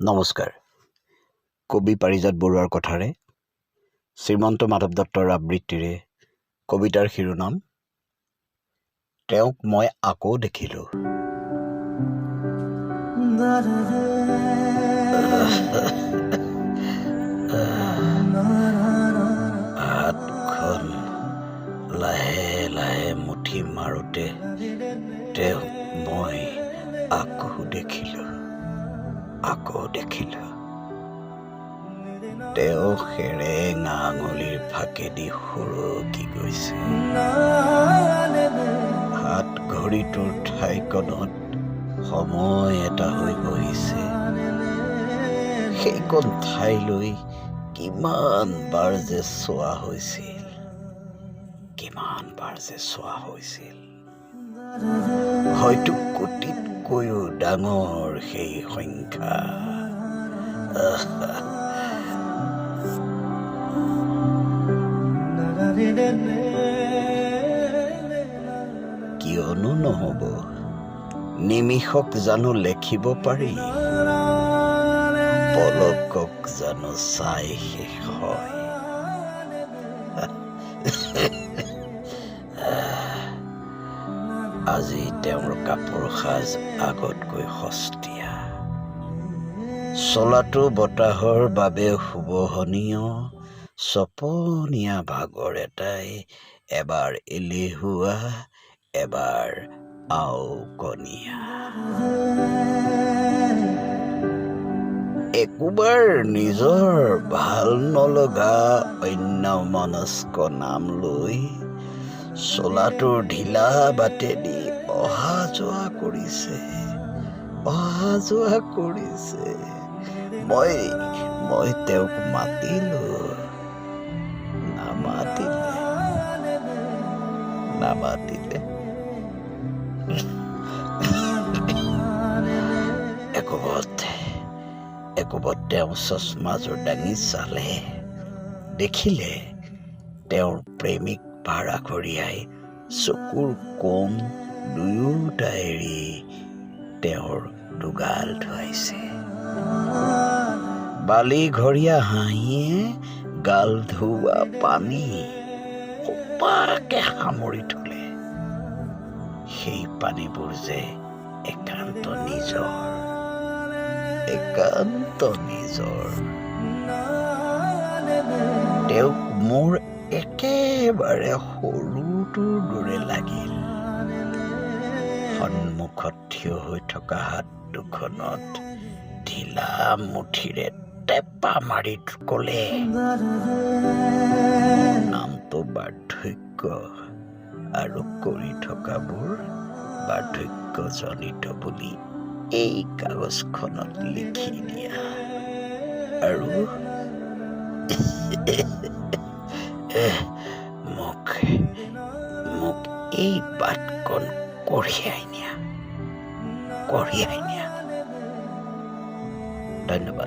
নমস্কাৰ। কবি পাৰিজাত বৰুৱাৰ কথাৰে শ্ৰীমন্ত মাধৱ দত্তৰ আবৃত্তিৰে কবিতাৰ শিৰোনাম তেওঁক মই আকৌ দেখিলোঁ। হাতখন লাহে লাহে মুঠি মাৰোতে তেওঁক মই আকৌ দেখিলোঁ। তেওঁ সেৰেঙা আঙুলিৰ ফাকেদি সৰকি গৈছে। হাত ঘড়ীটোৰ ঠাইকণত সময় এটা হৈ বহিছে। সেইকণ ঠাইলৈ কিমান বাৰ যে চোৱা হৈছিল, হয়তো কোটিতকৈও ডাঙৰ সেই সংখ্যা। কিয়নো নহব, নিমিষক জানো লেখিব পাৰি, পলকক জানো চাই শেষ হয়। আজি তেওঁৰ কাপোৰ সাজ আগতকৈ সস্তীয়া, চলাটো বতাহৰ বাবে শুভনীয়। চপনীয়া ভাগৰ এটাই এবাৰ এলেহুৱা, এবাৰ আওকণীয়া। একোবাৰ নিজৰ ভাল নলগা অন্যমনস্ক নাম লৈ চলাটোৰ ঢিলা বাটেদি অহা যোৱা কৰিছে। মই তেওঁক মাতিলোঁ, নামাতিলে। একোবত তেওঁ চশমাযোৰ দাঙি চালে, দেখিলে তেওঁৰ প্ৰেমিক ভাড়াঘৰীয়াই চকুৰ কোম দুয়োটা এৰি তেওঁৰ দুগাল ধুৱাইছে। বালিঘৰীয়া হাঁহিয়ে গাল ধুওৱা পানী সোপাকে সামৰি থলে। সেই পানীবোৰ যে একান্ত নিজৰ। তেওঁক মোৰ একেবাৰে সৰুটোৰ দৰে লাগিল। সন্মুখত থিয় হৈ থকা হাত দুখনত ঢিলা মুঠিৰে টেপা মাৰি কলে, নামটো বাৰ্ধক্য আৰু কৰি থকাবোৰ বাৰ্ধক্যজনিত বুলি এই কাগজখনত লিখি দিয়া, আৰু মোক এই বাটকণ কঢ়িয়াই নিয়া। ধন্যবাদ।